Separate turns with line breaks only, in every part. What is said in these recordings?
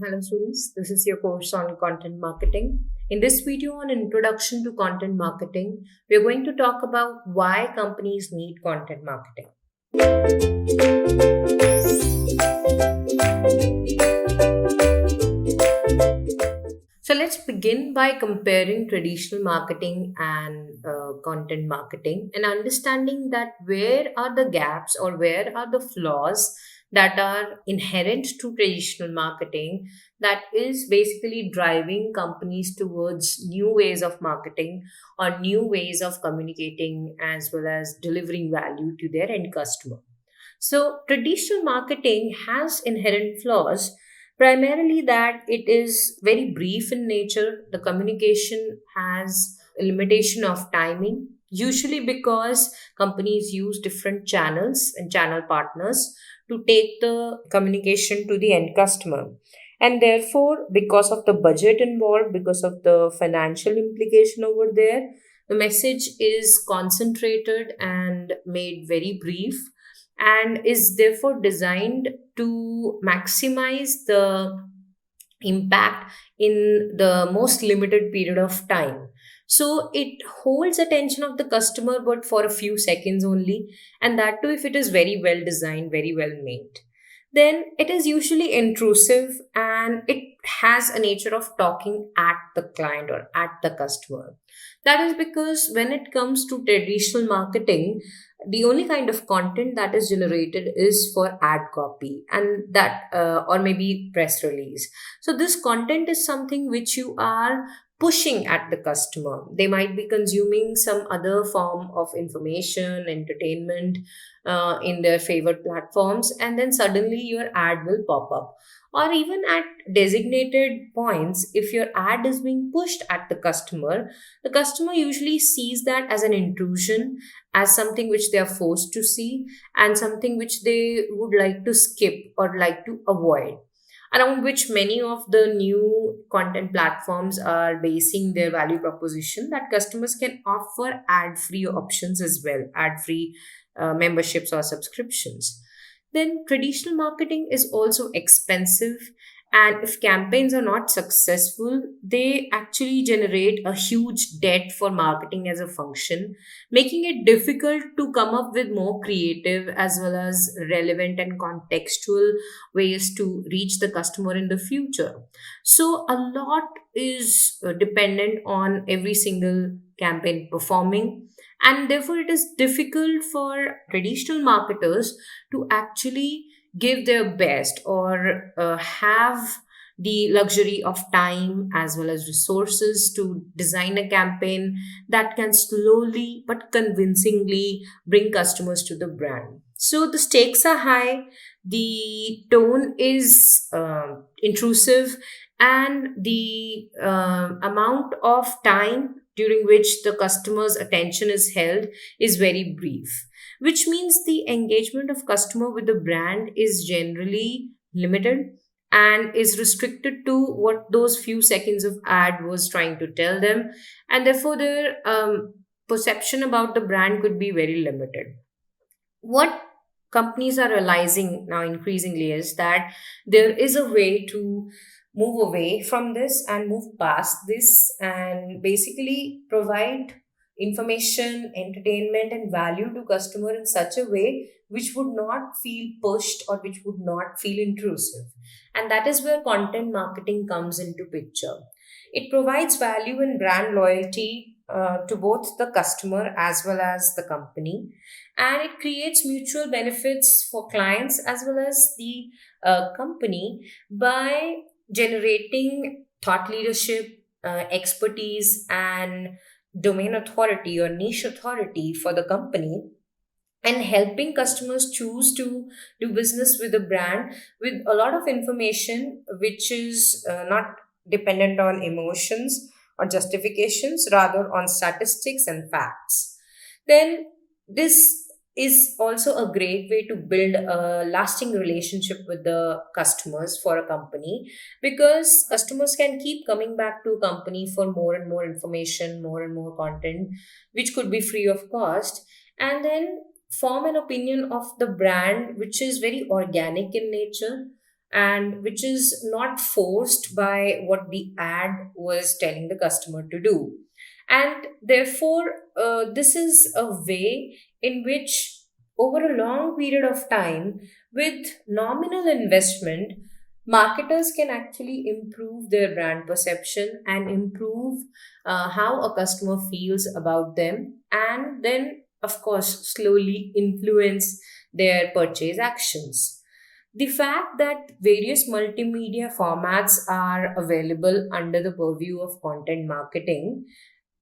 Hello students, this is your course on content marketing. In this video on introduction to content marketing, we are going to talk about why companies need content marketing. So let's begin by comparing traditional marketing and content marketing and understanding that where are the gaps or where are the flaws that are inherent to traditional marketing that is basically driving companies towards new ways of marketing or new ways of communicating as well as delivering value to their end customer. So, traditional marketing has inherent flaws, primarily that it is very brief in nature. The communication has a limitation of timing, usually because companies use different channels and channel partners to take the communication to the end customer. And therefore, because of the budget involved, because of the financial implication over there, the message is concentrated and made very brief and is therefore designed to maximize the impact in the most limited period of time. So it holds attention of the customer but for a few seconds only, and that too if it is very well designed, very well made. Then it is usually intrusive and it has a nature of talking at the client or at the customer. That is because when it comes to traditional marketing, the only kind of content that is generated is for ad copy and that or maybe press release. So this content is something which you are pushing at the customer. They might be consuming some other form of information, entertainment in their favorite platforms, and then suddenly your ad will pop up. Or even at designated points, if your ad is being pushed at the customer usually sees that as an intrusion, as something which they are forced to see, and something which they would like to skip or like to avoid, around which many of the new content platforms are basing their value proposition that customers can offer ad free options as well, ad free memberships or subscriptions. Then traditional marketing is also expensive, and if campaigns are not successful, they actually generate a huge debt for marketing as a function, making it difficult to come up with more creative as well as relevant and contextual ways to reach the customer in the future. So a lot is dependent on every single campaign performing, and therefore it is difficult for traditional marketers to actually give their best or have the luxury of time as well as resources to design a campaign that can slowly but convincingly bring customers to the brand. So the stakes are high, the tone is intrusive, and the amount of time during which the customer's attention is held is very brief, which means the engagement of customer with the brand is generally limited and is restricted to what those few seconds of ad was trying to tell them, and therefore their perception about the brand could be very limited. What companies are realizing now increasingly is that there is a way to move away from this and move past this and basically provide information, entertainment, and value to customer in such a way which would not feel pushed or which would not feel intrusive. And that is where content marketing comes into picture. It provides value and brand loyalty to both the customer as well as the company, and it creates mutual benefits for clients as well as the company by generating thought leadership, expertise, and domain authority or niche authority for the company, and helping customers choose to do business with a brand with a lot of information which is not dependent on emotions or justifications, rather on statistics and facts. Then this is also a great way to build a lasting relationship with the customers for a company, because customers can keep coming back to a company for more and more information, more and more content which could be free of cost, and then form an opinion of the brand which is very organic in nature and which is not forced by what the ad was telling the customer to do. And therefore, this is a way in which, over a long period of time, with nominal investment, marketers can actually improve their brand perception and improve how a customer feels about them, and then, of course, slowly influence their purchase actions. The fact that various multimedia formats are available under the purview of content marketing,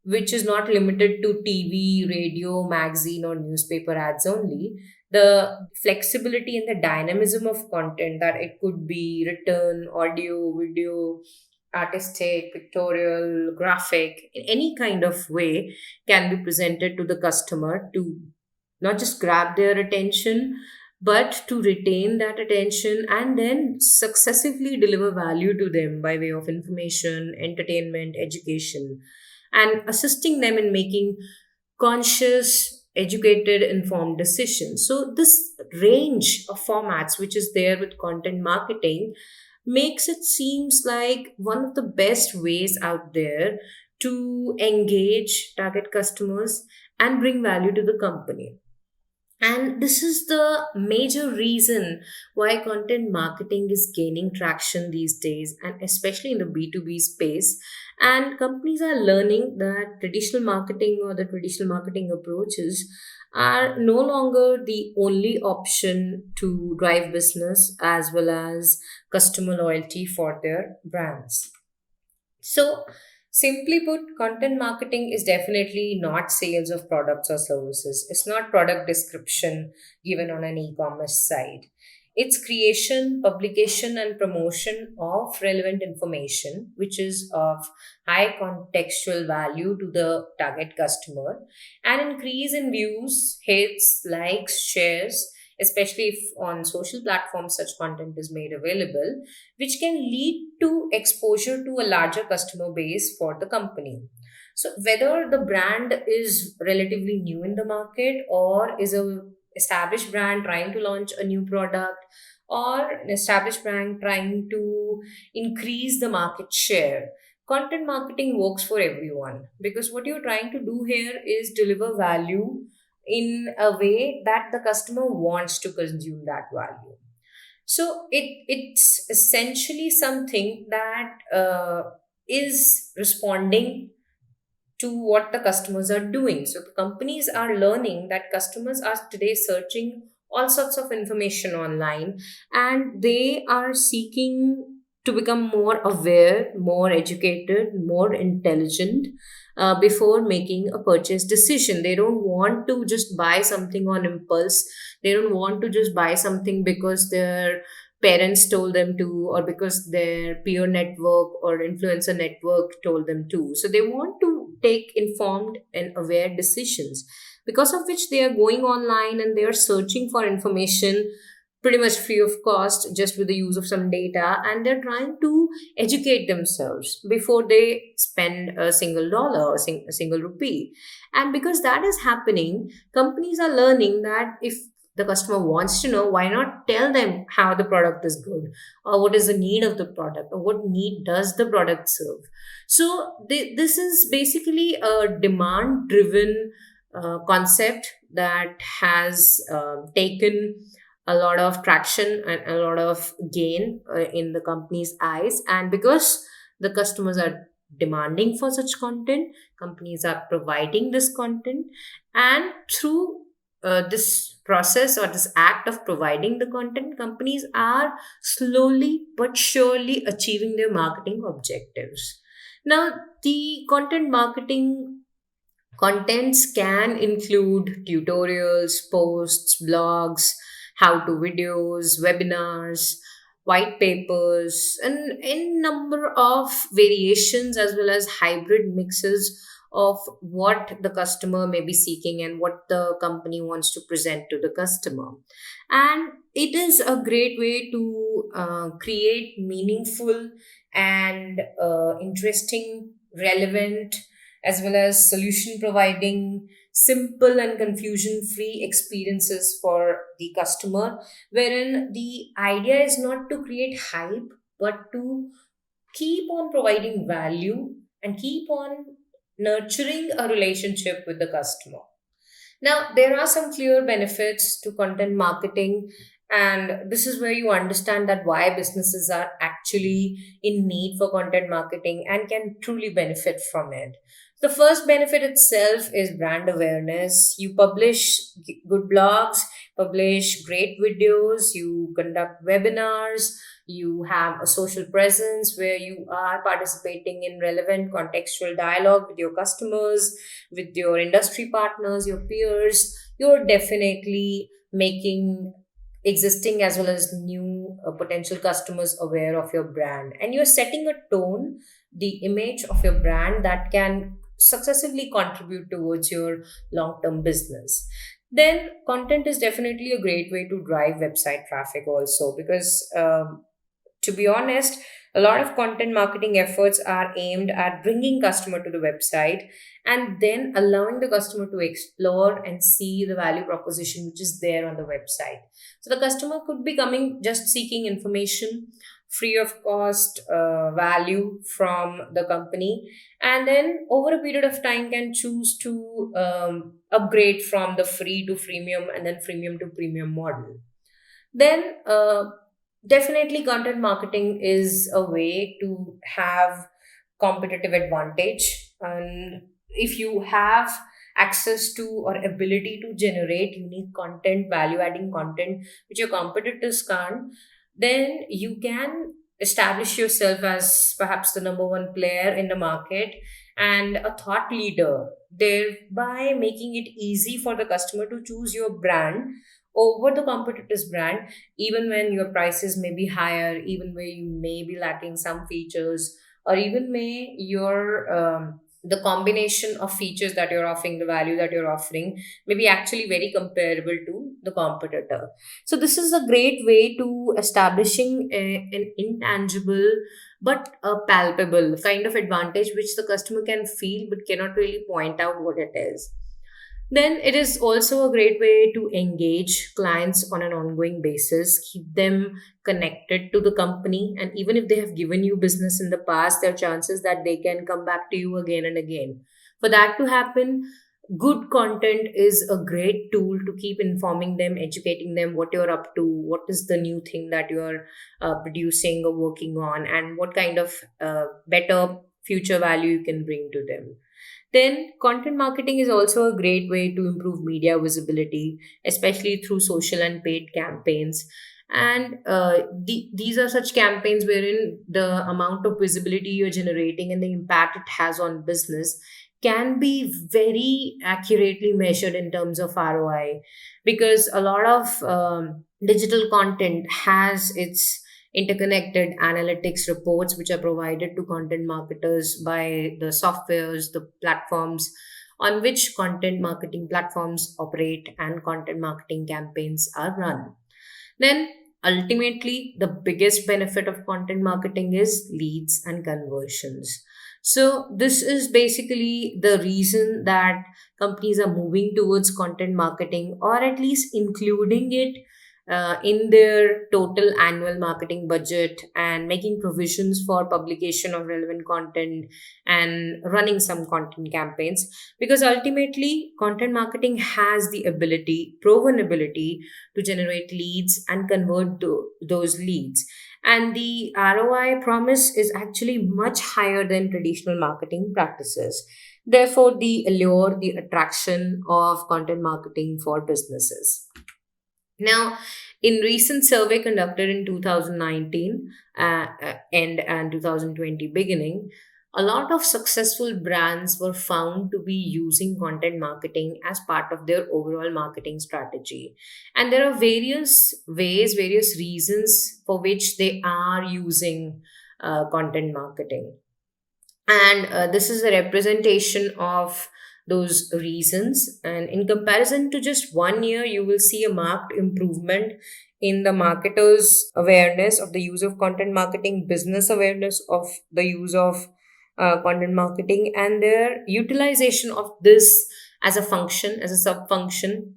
which is not limited to TV, radio, magazine, or newspaper ads only. The flexibility and the dynamism of content, that it could be written, audio, video, artistic, pictorial, graphic, in any kind of way, can be presented to the customer to not just grab their attention, but to retain that attention and then successively deliver value to them by way of information, entertainment, education, and assisting them in making conscious, educated, informed decisions. So, this range of formats, which is there with content marketing, makes it seems like one of the best ways out there to engage target customers and bring value to the company. And this is the major reason why content marketing is gaining traction these days, and especially in the B2B space. And companies are learning that traditional marketing or the traditional marketing approaches are no longer the only option to drive business as well as customer loyalty for their brands. So, simply put, content marketing is definitely not sales of products or services. It's not product description given on an e commerce site. It's creation, publication, and promotion of relevant information, which is of high contextual value to the target customer, and increase in views, hits, likes, shares, especially if on social platforms such content is made available, which can lead to exposure to a larger customer base for the company. So whether the brand is relatively new in the market, or is a established brand trying to launch a new product, or an established brand trying to increase the market share, content marketing works for everyone, because what you're trying to do here is deliver value in a way that the customer wants to consume that value. So it's essentially something that is responding to what the customers are doing. So the companies are learning that customers are today searching all sorts of information online, and they are seeking to become more aware, more educated, more intelligent before making a purchase decision. They don't want to just buy something on impulse. They don't want to just buy something because their parents told them to, or because their peer network or influencer network told them to. So they want to take informed and aware decisions, because of which they are going online and they are searching for information pretty much free of cost, just with the use of some data, and they're trying to educate themselves before they spend a single dollar or a single rupee. And because that is happening, companies are learning that if the customer wants to know, why not tell them how the product is good, or what is the need of the product, or what need does the product serve. So this is basically a demand driven concept that has taken a lot of traction and a lot of gain in the company's eyes. And because the customers are demanding for such content, companies are providing this content, and through this process or this act of providing the content, companies are slowly but surely achieving their marketing objectives. Now, the content marketing contents can include tutorials, posts, blogs, how to videos, webinars, white papers, and in number of variations as well as hybrid mixes of what the customer may be seeking and what the company wants to present to the customer. And it is a great way to create meaningful and interesting, relevant, as well as solution providing simple and confusion free experiences for the customer, wherein the idea is not to create hype but to keep on providing value and keep on nurturing a relationship with the customer. Now, there are some clear benefits to content marketing, and this is where you understand that why businesses are actually in need for content marketing and can truly benefit from it. The first benefit itself is brand awareness. You publish good blogs, publish great videos, you conduct webinars, you have a social presence where you are participating in relevant contextual dialogue with your customers, with your industry partners, your peers. You're definitely making existing as well as new potential customers aware of your brand, and you're setting a tone, the image of your brand that can successively contribute towards your long term business. Then content is definitely a great way to drive website traffic also, because to be honest, a lot of content marketing efforts are aimed at bringing customer to the website and then allowing the customer to explore and see the value proposition which is there on the website. So the customer could be coming just seeking information, free of cost value from the company, and then over a period of time can choose to upgrade from the free to freemium and then freemium to premium model. Then definitely content marketing is a way to have competitive advantage, and if you have access to or ability to generate unique content, value adding content which your competitors can't, then you can establish yourself as perhaps the number one player in the market and a thought leader, thereby making it easy for the customer to choose your brand over the competitor's brand, even when your prices may be higher, even where you may be lacking some features, or even may your the combination of features that you're offering, the value that you're offering, may be actually very comparable to the competitor. So this is a great way to establishing an intangible but a palpable kind of advantage which the customer can feel but cannot really point out what it is. Then it is also a great way to engage clients on an ongoing basis, keep them connected to the company, and even if they have given you business in the past, there are chances that they can come back to you again and again. For that to happen, good content is a great tool to keep informing them, educating them what you're up to, what is the new thing that you're producing or working on, and what kind of better future value you can bring to them. Then, content marketing is also a great way to improve media visibility, especially through social and paid campaigns. And these are such campaigns wherein the amount of visibility you're generating and the impact it has on business can be very accurately measured in terms of ROI, because a lot of digital content has its interconnected analytics reports which are provided to content marketers by the softwares, the platforms on which content marketing platforms operate and content marketing campaigns are run. Then ultimately, the biggest benefit of content marketing is leads and conversions. So, this is basically the reason that companies are moving towards content marketing, or at least including it in their total annual marketing budget, and making provisions for publication of relevant content and running some content campaigns, because ultimately content marketing has the ability, proven ability, to generate leads and convert those leads, and the ROI promise is actually much higher than traditional marketing practices. Therefore, the allure, the attraction of content marketing for businesses. Now, in recent survey conducted in 2019 and 2020 beginning, a lot of successful brands were found to be using content marketing as part of their overall marketing strategy. And there are various ways, various reasons for which they are using content marketing. And this is a representation of those reasons. And in comparison to just 1 year, you will see a marked improvement in the marketers' awareness of the use of content marketing, business awareness of the use of content marketing, and their utilization of this as a function, as a sub function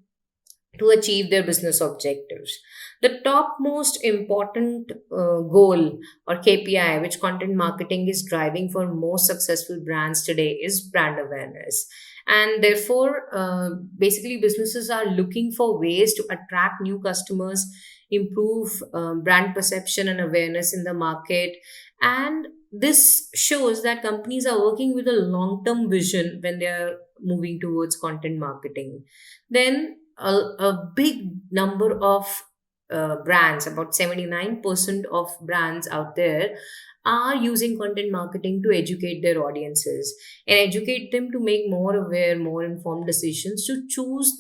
to achieve their business objectives. The top most important goal or KPI which content marketing is driving for most successful brands today is brand awareness. And therefore, basically, businesses are looking for ways to attract new customers, improve brand perception and awareness in the market. And this shows that companies are working with a long term vision when they are moving towards content marketing. Then a big number of brands, about 79% of brands out there, are using content marketing to educate their audiences and educate them to make more aware, more informed decisions to choose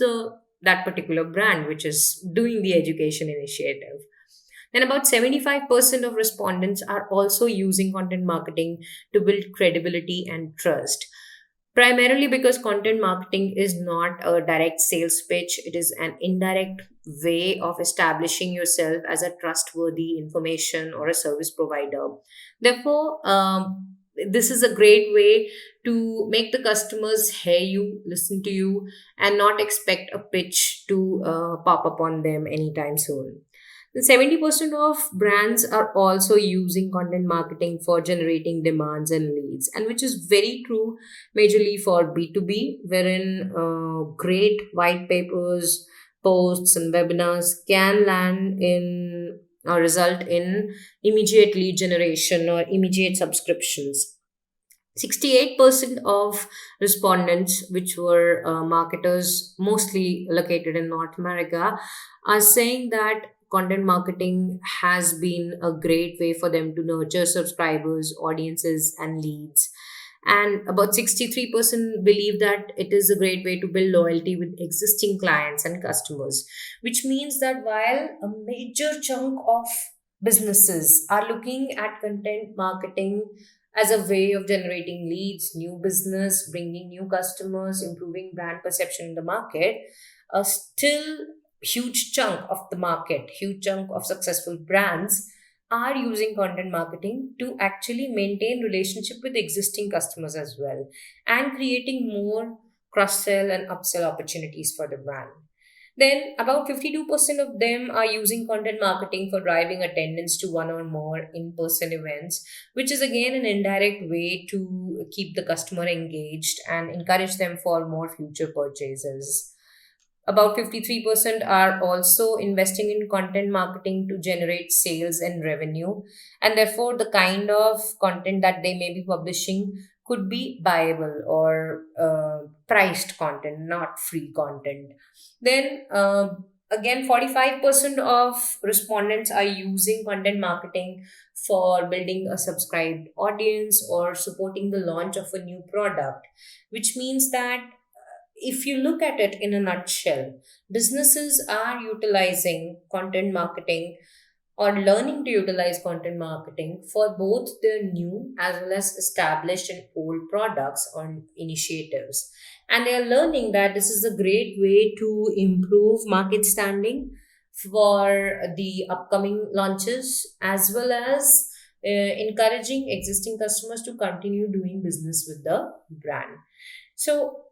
that particular brand which is doing the education initiative. Then about 75% of respondents are also using content marketing to build credibility and trust. Primarily because content marketing is not a direct sales pitch, it is an indirect way of establishing yourself as a trustworthy information or a service provider. Therefore, this is a great way to make the customers hear you, listen to you, and not expect a pitch to pop up on them anytime soon. The 70% of brands are also using content marketing for generating demands and leads, and which is very true majorly for B2B, wherein great white papers, posts, and webinars can land in or result in immediate lead generation or immediate subscriptions. 68% of respondents, which were marketers mostly located in North America, are saying that content marketing has been a great way for them to nurture subscribers, audiences, and leads. And about 63% believe that it is a great way to build loyalty with existing clients and customers, which means that while a major chunk of businesses are looking at content marketing as a way of generating leads, new business, bringing new customers, improving brand perception in the market, a still huge chunk of the market, huge chunk of successful brands are using content marketing to actually maintain relationship with existing customers as well and creating more cross sell and upsell opportunities for the brand. Then, about 52% of them are using content marketing for driving attendance to one or more in person events, which is again an indirect way to keep the customer engaged and encourage them for more future purchases. About 53% are also investing in content marketing to generate sales and revenue, and therefore, the kind of content that they may be publishing could be buyable or priced content, not free content. Then, again, 45% of respondents are using content marketing for building a subscribed audience or supporting the launch of a new product, which means that if you look at it in a nutshell, businesses are utilizing content marketing or learning to utilize content marketing for both their new as well as established and old products or initiatives. And they are learning that this is a great way to improve market standing for the upcoming launches as well as encouraging existing customers to continue doing business with the brand. So,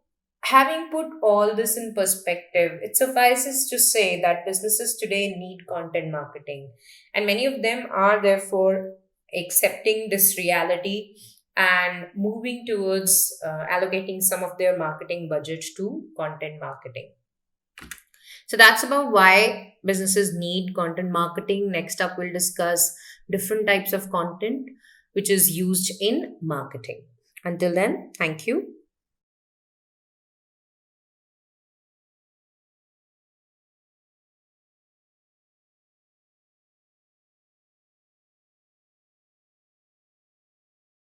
having put all this in perspective, it suffices to say that businesses today need content marketing, and many of them are therefore accepting this reality and moving towards allocating some of their marketing budget to content marketing. So that's about why businesses need content marketing. Next up, we'll discuss different types of content which is used in marketing. Until then, thank you.